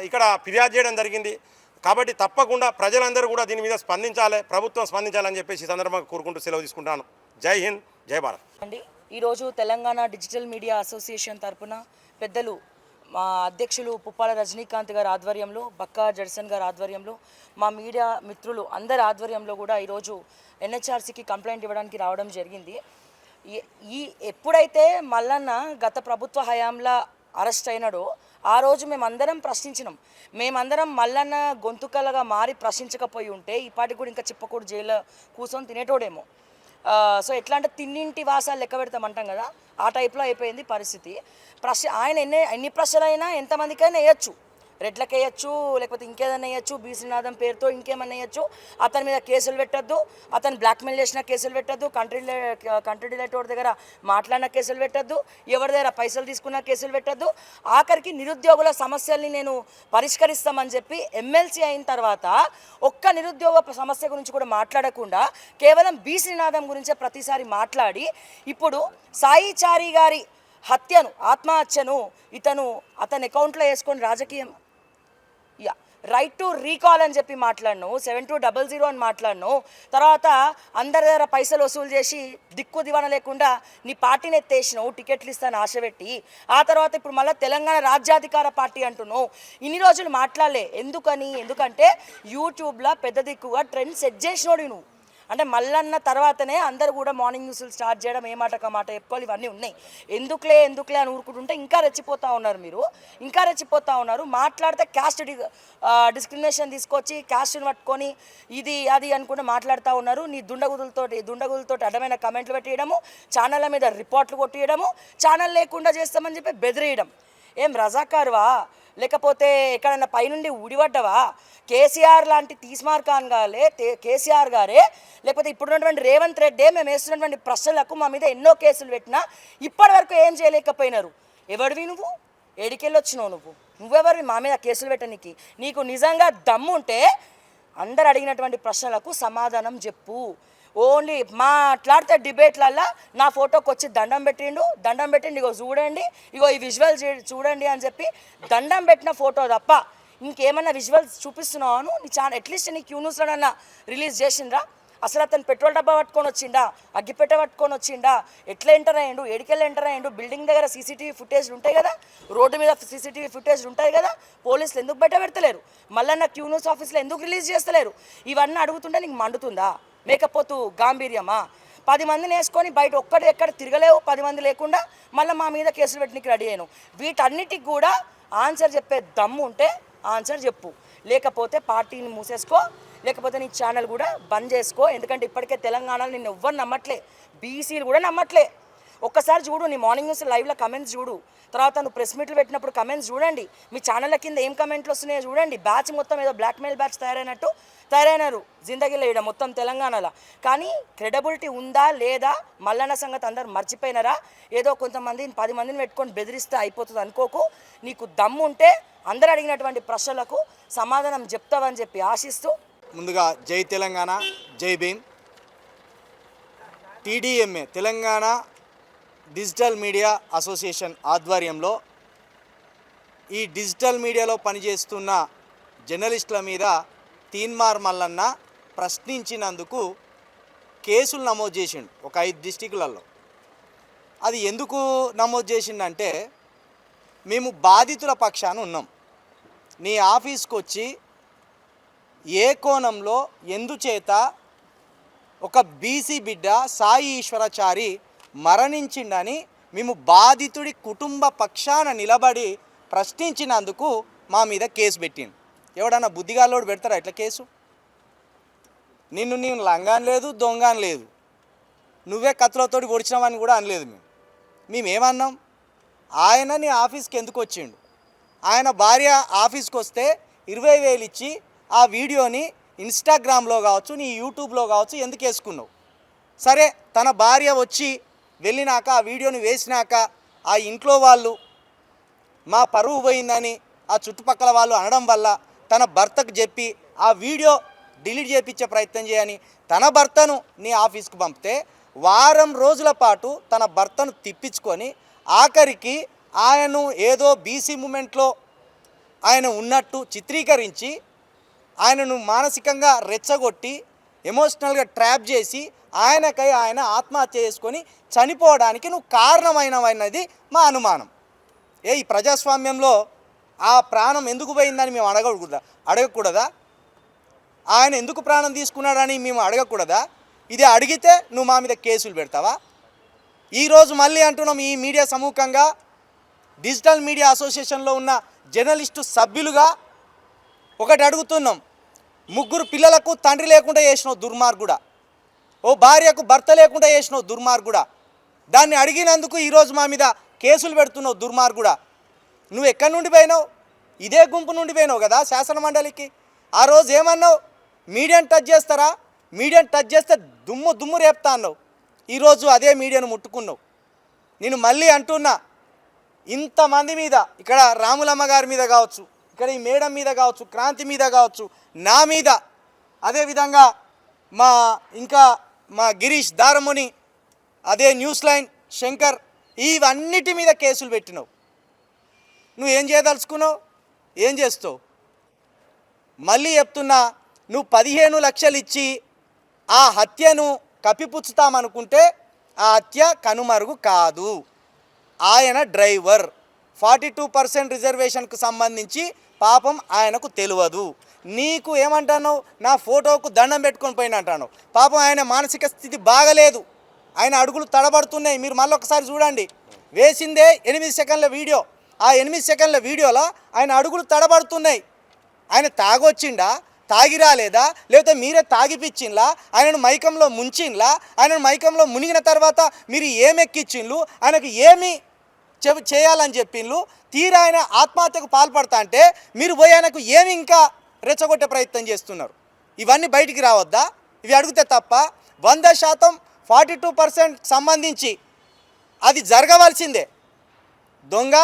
ఇక్కడ ఫిర్యాదు చేయడం జరిగింది. కాబట్టి తప్పకుండా ప్రజలందరూ కూడా దీని మీద స్పందించాలి, ప్రభుత్వం స్పందించాలని చెప్పేసి సందర్భంగా కోరుకుంటూ సెలవు తీసుకుంటాను. జై హింద్, జై భారత్. అండి ఈరోజు తెలంగాణ డిజిటల్ మీడియా అసోసియేషన్ తరఫున పెద్దలు మా అధ్యక్షులు పుప్పాల రజనీకాంత్ గారి ఆధ్వర్యంలో, బక్కా జడ్సన్ గారి ఆధ్వర్యంలో, మా మీడియా మిత్రులు అందరి ఆధ్వర్యంలో కూడా ఈరోజు ఎన్హెచ్ఆర్సీకి కంప్లైంట్ ఇవ్వడానికి రావడం జరిగింది. ఎప్పుడైతే మల్లన్న గత ప్రభుత్వ హయాంలో అరెస్ట్ అయినాడో ఆ రోజు మేమందరం ప్రశ్నించినాం. మేమందరం మల్లన్న గొంతుకలుగా మారి ప్రశ్నించకపోయి ఉంటే ఈపాటికి కూడా ఇంకా చిప్పకూడు జైల్లో కూర్చొని తినేటోడేమో. సో ఎట్లా అంటే తిన్నింటి వాసాలు లెక్క పెడతామంటాం కదా, ఆ టైప్లో అయిపోయింది పరిస్థితి. ఆయన ఎన్ని ప్రశ్నలైనా ఎంతమందికైనా వేయచ్చు, రెడ్లకు వేయచ్చు, లేకపోతే ఇంకేదైనా వేయచ్చు, బీసీ నాదం పేరుతో ఇంకేమన్నా వేయచ్చు. అతని మీద కేసులు పెట్టద్దు, అతను బ్లాక్మెయిల్ చేసిన కేసులు పెట్టద్దు, కంట్రీ డిలేటోర్ దగ్గర మాట్లాడిన కేసులు పెట్టద్దు, ఎవరి దగ్గర పైసలు తీసుకున్న కేసులు పెట్టద్దు. ఆఖరికి నిరుద్యోగుల సమస్యల్ని నేను పరిష్కరిస్తామని చెప్పి ఎమ్మెల్సీ అయిన తర్వాత ఒక్క నిరుద్యోగ సమస్య గురించి కూడా మాట్లాడకుండా కేవలం బీసీ నినాదం గురించే ప్రతిసారి మాట్లాడి ఇప్పుడు సాయి చారి గారి ఆత్మహత్యను అతని అకౌంట్లో వేసుకొని రాజకీయం రైట్ టు రీకాల్ అని చెప్పి మాట్లాడను, 7200 అని మాట్లాడను. తర్వాత అందరి దగ్గర పైసలు వసూలు చేసి దిక్కు దివాన లేకుండా నీ పార్టీని ఎత్తేసినావు, టికెట్లు ఇస్తాను ఆశ పెట్టి. ఆ తర్వాత ఇప్పుడు మళ్ళీ తెలంగాణ రాజ్యాధికార పార్టీ అంటున్నావు. ఇన్ని రోజులు మాట్లాడలే ఎందుకంటే యూట్యూబ్లో పెద్ద దిక్కుగా ట్రెండ్ సెట్ చేసినోడు నువ్వు. అంటే మల్లన్న తర్వాతనే అందరూ కూడా మార్నింగ్ న్యూస్లు స్టార్ట్ చేయడం, ఏ మాట మాట చెప్పుకోవాలి, ఇవన్నీ ఉన్నాయి. ఎందుకులే అని ఊరుకుంటుంటే ఇంకా రెచ్చిపోతూ ఉన్నారు. మీరు ఇంకా రెచ్చిపోతూ ఉన్నారు. మాట్లాడితే క్యాస్ట్ డిస్క్రిమినేషన్ తీసుకొచ్చి క్యాస్ట్ని పట్టుకొని ఇది అది అనుకుంటే మాట్లాడుతూ ఉన్నారు. నీ దుండగులతో అడ్డమైన కమెంట్లు పెట్టేయడము, ఛానళ్ళ మీద రిపోర్ట్లు కొట్టేయడము, ఛానల్ లేకుండా చేస్తామని చెప్పి బెదిరియడం. ఏం రజాకారువా, లేకపోతే ఎక్కడన్నా పైనుండి ఊడిపడ్డవా? కేసీఆర్ లాంటి తీస్మార్ ఖాన్ గారే, కేసీఆర్ గారే, లేకపోతే ఇప్పుడున్నటువంటి రేవంత్ రెడ్డి మేము వేస్తున్నటువంటి ప్రశ్నలకు మా మీద ఎన్నో కేసులు పెట్టినా ఇప్పటి వరకు ఏం చేయలేకపోయినారు. ఎవడివి నువ్వు? ఏడికెళ్ళి వచ్చినావు నువ్వెవరివి మా మీద కేసులు పెట్టనీకి? నీకు నిజంగా దమ్ముంటే అందరు అడిగినటువంటి ప్రశ్నలకు సమాధానం చెప్పు. ఓన్లీ మాట్లాడితే డిబేట్లల్లో నా ఫోటోకి వచ్చి దండం పెట్టిండు, ఇగో చూడండి, ఇగో ఈ విజువల్ చూడండి అని చెప్పి దండం పెట్టిన ఫోటో తప్ప ఇంకేమన్నా విజువల్స్ చూపిస్తున్నావు? నీ అట్లీస్ట్ నీ క్యూ న్యూస్లోనన్నా రిలీజ్ చేసిండ్రా? అసలు అతను పెట్రోల్ డబ్బా పట్టుకొని వచ్చిండా, అగ్గిపెట్ట పట్టుకొని వచ్చిండా, ఎట్లా ఎంటర్ అయ్యిండు, ఎడికెళ్ళి ఎంటర్ అయ్యిండు? బిల్డింగ్ దగ్గర సీసీటీవీ ఫుటేజ్లు ఉంటాయి కదా, రోడ్డు మీద సీసీటీవీ ఫుటేజ్లు ఉంటాయి కదా, పోలీసులు ఎందుకు బయట పెడతలేరు? మళ్ళీ క్యూ న్యూస్ ఆఫీస్లో ఎందుకు రిలీజ్ చేస్తలేరు? ఇవన్నీ అడుగుతుంటే నీకు మండుతుందా? మేకపోతు గాంభీర్యమా? 10 మందిని వేసుకొని బయట ఎక్కడ తిరగలేవు, 10 మంది లేకుండా మళ్ళీ మా మీద కేసులు పెట్టడానికి రెడీ అయ్యాను. వీటన్నిటికి కూడా ఆన్సర్ చెప్పే దమ్ము ఉంటే ఆన్సర్ చెప్పు, లేకపోతే పార్టీని మూసేసుకో, లేకపోతే నీ ఛానల్ కూడా బంద్ చేసుకో. ఎందుకంటే ఇప్పటికే తెలంగాణలో నిన్ను ఎవ్వరు నమ్మట్లే, బీసీలు కూడా నమ్మట్లే. ఒక్కసారి చూడు, నీ మార్నింగ్ న్యూస్ లైవ్లో కమెంట్స్ చూడు, తర్వాత నువ్వు ప్రెస్ మీట్లు పెట్టినప్పుడు కమెంట్స్ చూడండి, మీ ఛానళ్ళ కింద ఏం కమెంట్లు వస్తున్నాయో చూడండి. బ్యాచ్ మొత్తం ఏదో బ్లాక్మెయిల్ బ్యాచ్ తయారైనారు జిందగీలో ఇక్కడ మొత్తం తెలంగాణలో. కానీ క్రెడిబిలిటీ ఉందా లేదా మల్లన్న సంగతి అందరు మర్చిపోయినారా? ఏదో కొంతమంది 10 మందిని పెట్టుకొని బెదిరిస్తే అయిపోతుంది అనుకోకు. నీకు దమ్ము ఉంటే అందరు అడిగినటువంటి ప్రశ్నలకు సమాధానం చెప్తావని చెప్పి ఆశిస్తూ, ముందుగా జై తెలంగాణ, జై Bhim. TDMA Telangana digital media association ఆధ్వర్యంలో ఈ డిజిటల్ మీడియాలో పనిచేస్తున్న జర్నలిస్టుల మీద తీన్మార్ మల్లన్న ప్రశ్నించినందుకు కేసులు నమోదు చేసిండు ఒక 5 డిస్టిక్లలో. అది ఎందుకు నమోదు చేసిండంటే, మేము బాధితుల పక్షాన ఉన్నాం, నీ ఆఫీస్కి వచ్చి ఏ కోణంలో ఎందుచేత ఒక బీసీ బిడ్డ సాయి ఈశ్వరాచారి మరణించిండని మేము బాధితుడి కుటుంబ పక్షాన నిలబడి ప్రశ్నించినందుకు మా మీద కేసు పెట్టిండు. ఎవడన్నా బుద్ధిగాలోడు పెడతారా ఇట్లా కేసు? నేను లంగాన్ లేదు, దొంగని లేదు, నువ్వే కత్తులతోటి పొడిచినావని కూడా అనలేదు. మేమేమన్నాం? ఆయన నీ ఆఫీస్కి ఎందుకు వచ్చిండు? ఆయన భార్య ఆఫీస్కి వస్తే 20,000 ఇచ్చి ఆ వీడియోని ఇన్స్టాగ్రామ్లో కావచ్చు, నీ యూట్యూబ్లో కావచ్చు ఎందుకు వేసుకున్నావు? సరే, తన భార్య వచ్చి వెళ్ళినాక ఆ వీడియోని వేసినాక ఆ ఇంట్లో వాళ్ళు మా పరువు పోయిందని ఆ చుట్టుపక్కల వాళ్ళు అనడం వల్ల తన భర్తకు చెప్పి ఆ వీడియో డిలీట్ చేయించే ప్రయత్నం చేయని తన భర్తను నీ ఆఫీస్కి పంపితే వారం రోజుల పాటు తన భర్తను తిప్పించుకొని ఆఖరికి ఆయనను ఏదో బీసీ మూమెంట్లో ఆయన ఉన్నట్టు చిత్రీకరించి ఆయనను మానసికంగా రెచ్చగొట్టి ఎమోషనల్గా ట్రాప్ చేసి ఆయనకై ఆయన ఆత్మహత్య చేసుకొని చనిపోవడానికి నువ్వు కారణమైనది మా అనుమానం. ఈ ప్రజాస్వామ్యంలో ఆ ప్రాణం ఎందుకు పోయిందని మేము అడగకూడదా? ఆయన ఎందుకు ప్రాణం తీసుకున్నాడని మేము అడగకూడదా? ఇది అడిగితే నువ్వు మా మీద కేసులు పెడతావా? ఈరోజు మళ్ళీ అంటున్నాం, ఈ మీడియా సమూహంగా డిజిటల్ మీడియా అసోసియేషన్లో ఉన్న జర్నలిస్టు సభ్యులుగా ఒకటి అడుగుతున్నాం. 3 పిల్లలకు తండ్రి లేకుండా చేసినావు దుర్మార్గుడా, ఓ భార్యకు భర్త లేకుండా చేసినావు దుర్మార్గుడా. దాన్ని అడిగినందుకు ఈరోజు మా మీద కేసులు పెడుతున్నావు దుర్మార్గుడా. నువ్వు ఎక్కడి నుండి పోయినావు? ఇదే గుంపు నుండి పోయినావు కదా శాసన మండలికి. ఆ రోజు ఏమన్నావు? మీడియాని టచ్ చేస్తారా, మీడియాని టచ్ చేస్తే దుమ్ము రేపుతా అన్నావు. ఈరోజు అదే మీడియాను ముట్టుకున్నావు. నేను మళ్ళీ అంటున్నా, ఇంతమంది మీద, ఇక్కడ రాములమ్మ గారి మీద కావచ్చు, ఇక్కడ ఈ మేడం మీద కావచ్చు, క్రాంతి మీద కావచ్చు, నా మీద, అదేవిధంగా మా గిరీష్ దారముని, అదే న్యూస్ లైన్ శంకర్, ఇవన్నిటి మీద కేసులు పెట్టినావు. నువ్వేం చేయదలుచుకున్నావు? ఏం చేస్తావు? మళ్ళీ చెప్తున్నా, నువ్వు 15 లక్షలు ఇచ్చి ఆ హత్యను కప్పిపుచ్చుతామనుకుంటే ఆ హత్య కనుమరుగు కాదు. ఆయన డ్రైవర్, 42% రిజర్వేషన్కు సంబంధించి పాపం ఆయనకు తెలియదు. నీకు ఏమంటాను, నా ఫోటోకు దండం పెట్టుకొని పోయిన అంటాను. పాపం ఆయన మానసిక స్థితి బాగలేదు, ఆయన అడుగులు తడబడుతున్నాయి. మీరు మళ్ళీ ఒకసారి చూడండి, వేసిందే 8 సెకండ్ల వీడియో. ఆ 8 సెకండ్ల వీడియోలో ఆయన అడుగులు తడబడుతున్నాయి. ఆయన తాగొచ్చిండా, తాగి రాలేదా, లేకపోతే మీరే తాగిపిచ్చిండ్లా, ఆయనను మైకంలో ముంచిండ్లా, ఆయనను మైకంలో మునిగిన తర్వాత మీరు ఏమెక్కిచ్చిండ్లు, ఆయనకు ఏమి చేయాలని చెప్పిండ్లు, తీరా ఆయన ఆత్మహత్యకు పాల్పడతా అంటే మీరు పోయి ఆయనకు ఏమి ఇంకా రెచ్చగొట్టే ప్రయత్నం చేస్తున్నారు. ఇవన్నీ బయటికి రావద్దా? ఇవి అడిగితే తప్ప. 100% 42% సంబంధించి అది జరగవలసిందే. దొంగ,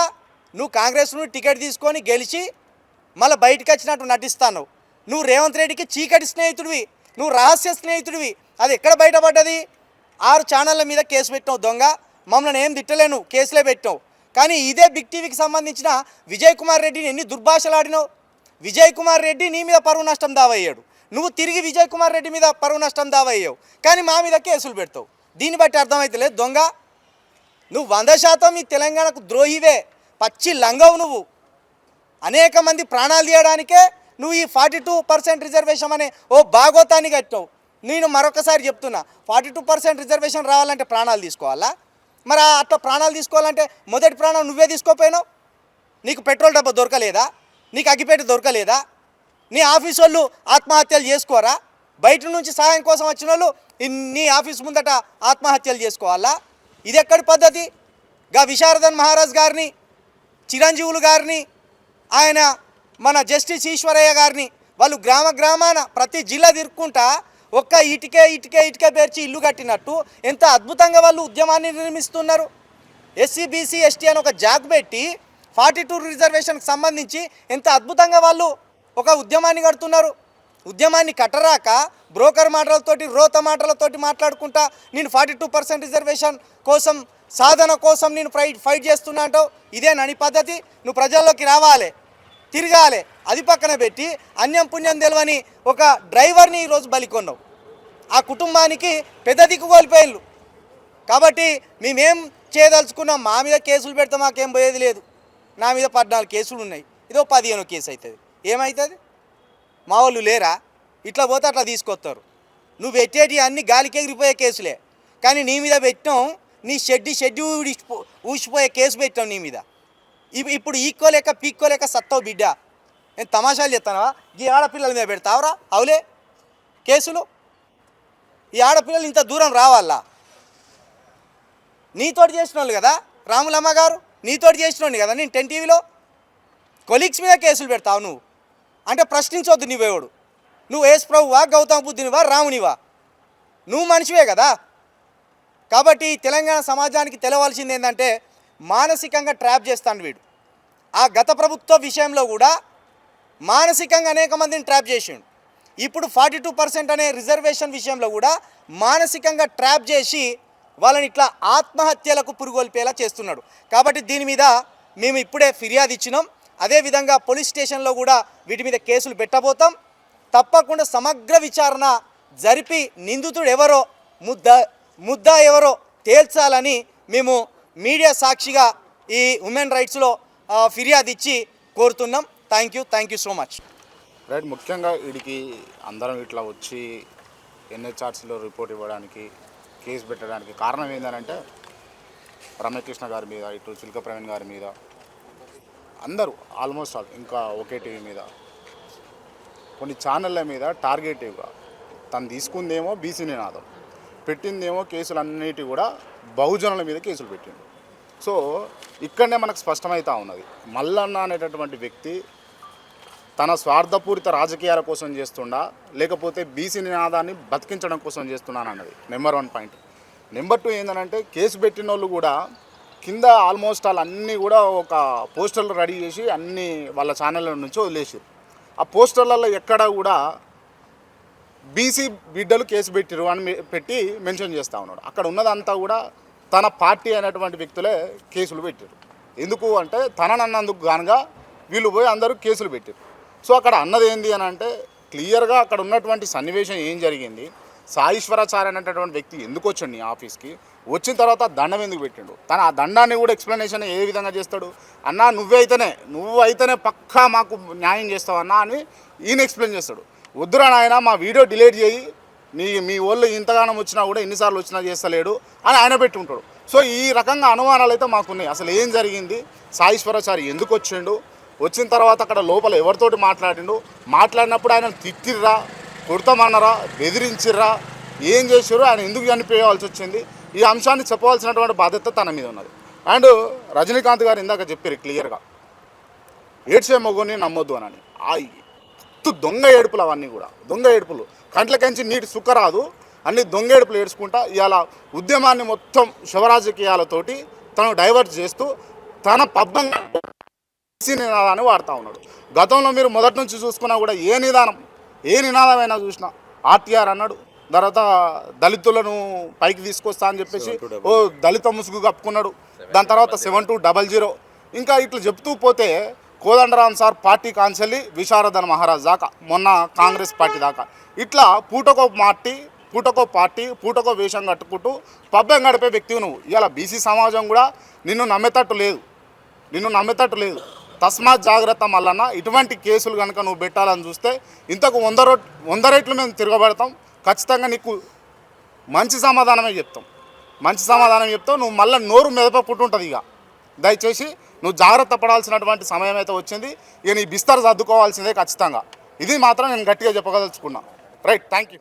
నువ్వు కాంగ్రెస్ నుండి టికెట్ తీసుకొని గెలిచి మళ్ళీ బయటకు వచ్చినట్టు నటిస్తాను. నువ్వు రేవంత్ రెడ్డికి చీకటి స్నేహితుడివి, నువ్వు రహస్య స్నేహితుడివి. అది ఎక్కడ బయటపడ్డది? 6 ఛానళ్ళ మీద కేసు పెట్టినావు దొంగ. మమ్మల్ని ఏం తిట్టలేను, కేసులే పెట్టినావు. కానీ ఇదే బిగ్ టీవీకి సంబంధించిన విజయ్ కుమార్ రెడ్డిని ఎన్ని దుర్భాషలు ఆడినావు. విజయ్ కుమార్ రెడ్డి నీ మీద పరువు నష్టం దావయ్యాడు, నువ్వు తిరిగి విజయ్ కుమార్ రెడ్డి మీద పరువు నష్టం దావయ్యావు, కానీ మా మీద కేసులు పెడతావు. దీన్ని బట్టి అర్థమవుతలేదు దొంగ. నువ్వు 100% ఈ తెలంగాణకు ద్రోహివే, పచ్చి లంగవు నువ్వు. అనేక మంది ప్రాణాలు తీయడానికే నువ్వు ఈ 42% రిజర్వేషన్ అనే ఓ భాగోతాన్ని కట్టావు. నేను మరొకసారి చెప్తున్నా, 42% రిజర్వేషన్ రావాలంటే ప్రాణాలు తీసుకోవాలా? మరి అట్లా ప్రాణాలు తీసుకోవాలంటే మొదటి ప్రాణం నువ్వే తీసుకోపోయినావు. నీకు పెట్రోల్ డబ్బా దొరకలేదా? నీకు అగ్గిపేట దొరకలేదా? నీ ఆఫీస్ వాళ్ళు ఆత్మహత్యలు చేసుకోరా? బయట నుంచి సహాయం కోసం వచ్చిన వాళ్ళు నీ ఆఫీస్ ముందట ఆత్మహత్యలు చేసుకోవాలా? ఇది ఎక్కడి పద్ధతి? గా విశారదన్ మహారాజ్ గారిని, చిరంజీవులు గారిని, ఆయన మన జస్టిస్ ఈశ్వరయ్య గారిని వాళ్ళు గ్రామాన ప్రతి జిల్లా తిరుక్కుంటా ఒక్క ఇటుకే పేర్చి ఇల్లు కట్టినట్టు ఎంత అద్భుతంగా వాళ్ళు ఉద్యమాన్ని నిర్మిస్తున్నారు. ఎస్సీ బీసీ ఎస్టీ అని ఒక జాగ్ పెట్టి 42 రిజర్వేషన్కి సంబంధించి ఎంత అద్భుతంగా వాళ్ళు ఒక ఉద్యమాన్ని కడుతున్నారు. ఉద్యమాన్ని కట్టరాక బ్రోకర్ మాటలతోటి, రోత మాటలతోటి మాట్లాడుకుంటా నేను 42% రిజర్వేషన్ కోసం, సాధన కోసం నేను ఫైట్ చేస్తున్నా అంటావు. ఇదే నని పద్ధతి? నువ్వు ప్రజల్లోకి రావాలి, తిరగాలి. అది పక్కన పెట్టి అన్యం పుణ్యం తెలవని ఒక డ్రైవర్ని ఈరోజు బలికొన్నావు. ఆ కుటుంబానికి పెద్ద దిక్కు కోల్పోయిళ్ళు. కాబట్టి మేమేం చేయదలుచుకున్నాం, మా మీద కేసులు పెడితే మాకేం పోయేది లేదు. నా మీద 14 కేసులు ఉన్నాయి, ఇదో 15 కేసు అవుతుంది. ఏమవుతుంది? మా వాళ్ళు లేరా? ఇట్లా పోతే అట్లా తీసుకొస్తారు. నువ్వు పెట్టేటి అన్ని గాలికి ఎగిరిపోయే కేసులే. కానీ నీ మీద పెట్టాం, నీ షెడ్డి ఊసిపోయే కేసు పెట్టాం నీ మీద. ఇప్పుడు ఈక్కోలేక పీక్కోలేక సత్తావు బిడ్డ. నేను తమాషాలు చెప్తానవా? ఈ ఆడపిల్లల మీద పెడతావురా అవులే కేసులు? ఈ ఆడపిల్లలు ఇంత దూరం రావాలా? నీతోటి చేసిన వాళ్ళు కదా రాములమ్మ గారు, నీతోటి చేసినోండి కదా నేను 10 టీవీలో. కొలీగ్స్ మీద కేసులు పెడతావు నువ్వు అంటే ప్రశ్నించవద్దు. నువ్వేవాడు? నువ్వు యేసు ప్రభువా, గౌతమ బుద్ధునివా, రామునివా? నువ్వు మనిషివే కదా. కాబట్టి తెలంగాణ సమాజానికి తెలవాల్సింది ఏంటంటే మానసికంగా ట్రాప్ చేస్తాడు వీడు. ఆ గత ప్రభుత్వ విషయంలో కూడా మానసికంగా అనేక మందిని ట్రాప్ చేసిండు. ఇప్పుడు 42% అనే రిజర్వేషన్ విషయంలో కూడా మానసికంగా ట్రాప్ చేసి వాళ్ళని ఇట్లా ఆత్మహత్యలకు పురుగొల్పేలా చేస్తున్నాడు. కాబట్టి దీని మీద మేము ఇప్పుడే ఫిర్యాదు ఇచ్చినాం. అదేవిధంగా పోలీస్ స్టేషన్లో కూడా వీటి మీద కేసులు పెట్టబోతాం. తప్పకుండా సమగ్ర విచారణ జరిపి నిందితుడు ఎవరో, ముద్దా ఎవరో తేల్చాలని మేము మీడియా సాక్షిగా ఈ ఉమెన్ రైట్స్లో ఫిర్యాదు ఇచ్చి కోరుతున్నాం. Thank you so much. Right. ముఖ్యంగా వీడికి అందరం ఇట్లా వచ్చి ఎన్హెచ్ఆర్సీలో రిపోర్ట్ ఇవ్వడానికి, కేసు పెట్టడానికి కారణం ఏంటంటే రమ్యకృష్ణ గారి మీద, ఇటు చిలక ప్రవీణ్ గారి మీద, అందరూ ఆల్మోస్ట్ ఆల్, ఇంకా ఒకే టీవీ మీద, కొన్ని ఛానళ్ళ మీద టార్గెటివ్గా తను తీసుకుందేమో బీసీ నినాదం, పెట్టిందేమో కేసులన్నిటి కూడా బహుజనుల మీద కేసులు పెట్టిండు. సో ఇక్కడనే మనకు స్పష్టమవుతా ఉన్నది, మల్లన్న అనేటటువంటి వ్యక్తి తన స్వార్థపూరిత రాజకీయాల కోసం చేస్తుండా, లేకపోతే బీసీ నినాదాన్ని బతికించడం కోసం చేస్తున్నాను అన్నది నెంబర్ 1 పాయింట్. నెంబర్ 2 ఏంటంటే కేసు పెట్టిన వాళ్ళు కూడా కింద ఆల్మోస్ట్ ఆల్ అన్నీ కూడా ఒక పోస్టర్లు రెడీ చేసి అన్నీ వాళ్ళ ఛానళ్ళ నుంచి వదిలేసారు. ఆ పోస్టర్లలో ఎక్కడ కూడా బీసీ బిడ్డలు కేసు పెట్టిరు అని పెట్టి మెన్షన్ చేస్తూ ఉన్నాడు. అక్కడ ఉన్నదంతా కూడా తన పార్టీ అనేటువంటి వ్యక్తులే కేసులు పెట్టారు. ఎందుకు అంటే తననన్నందుకు గానుగా వీళ్ళు పోయి అందరూ కేసులు పెట్టారు. సో అక్కడ అన్నది ఏంది అని అంటే క్లియర్గా అక్కడ ఉన్నటువంటి సన్నివేశం ఏం జరిగింది, సాయిశ్వరాచార్య అనేటటువంటి వ్యక్తి ఎందుకు వచ్చాడు నీ ఆఫీస్కి, వచ్చిన తర్వాత దండం ఎందుకు పెట్టిండు, తను ఆ దండాన్ని కూడా ఎక్స్ప్లెనేషన్ ఏ విధంగా చేస్తాడు, అన్నా నువ్వైతేనే పక్కా మాకు న్యాయం చేస్తావు అన్నా అని ఈయన ఎక్స్ప్లెయిన్ చేస్తాడు. వద్దురా నాయన మా వీడియో డిలీట్ చేయి, మీ వాళ్ళు ఇంతగానం వచ్చినా కూడా ఎన్నిసార్లు వచ్చినా చేస్తలేడు అని ఆయన పెట్టి ఉంటాడు. సో ఈ రకంగా అనుమానాలు అయితే మాకున్నాయి. అసలు ఏం జరిగింది, సాయిశ్వరాచారి ఎందుకు వచ్చిండు, వచ్చిన తర్వాత అక్కడ లోపల ఎవరితోటి మాట్లాడినప్పుడు ఆయన తిట్టిర్రా, కొడతామన్నారా, బెదిరించిర్రా, ఏం చేసారు, ఆయన ఎందుకు చనిపోవాల్సి వచ్చింది, ఈ అంశాన్ని చెప్పవలసినటువంటి బాధ్యత తన మీద ఉన్నది. అండ్ రజనీకాంత్ గారు ఇందాక చెప్పారు క్లియర్గా, ఏడ్చే మొగ్గుని నమ్మొద్దు అని. ఆ దొంగ ఏడుపులు అవన్నీ కూడా దొంగ ఏడుపులు, కంట్లకెంచి నీటి సుక్క రాదు, అన్ని దొంగ ఏడుపులు ఏడ్చుకుంటా ఇవాళ ఉద్యమాన్ని మొత్తం శివరాజకీయాలతోటి తను డైవర్ట్ చేస్తూ తన పబ్బంగా నినాదాన్ని వాడుతూ ఉన్నాడు. గతంలో మీరు మొదటి నుంచి చూసుకున్నా కూడా ఏ నినాదమైనా చూసినా ఆర్టీఆర్ అన్నాడు, తర్వాత దళితులను పైకి తీసుకొస్తా అని చెప్పేసి ఓ దళిత ముసుగు కప్పుకున్నాడు, దాని తర్వాత 7200 ఇంకా ఇట్లా చెప్తూ పోతే కోదండరాం సార్ పార్టీ కాన్సెల్లి విశారదన్ మహారాజ్ దాకా, మొన్న కాంగ్రెస్ పార్టీ దాకా, ఇట్లా పూటకో పార్టీ పూటకో వేషం కట్టుకుంటూ పబ్బం గడిపే వ్యక్తివి నువ్వు. ఇలా బీసీ సమాజం కూడా నిన్ను నమ్మేటట్టు లేదు. తస్మాత్ జాగ్రత్త మల్లన్న, ఇటువంటి కేసులు కనుక నువ్వు పెట్టాలని చూస్తే ఇంతకు 100 రెట్లు మేము తిరగబడతాం. ఖచ్చితంగా నీకు మంచి సమాధానమే చెప్తాం. నువ్వు మళ్ళీ నోరు మెదపకుంటుంటుంది. ఇక దయచేసి నువ్వు జాగ్రత్త పడాల్సినటువంటి సమయం అయితే వచ్చింది. ఇక నీ బిస్తర్ సర్దుకోవాల్సిందే ఖచ్చితంగా. ఇది మాత్రం నేను గట్టిగా చెప్పగలుచుకున్నా. Right, thank you.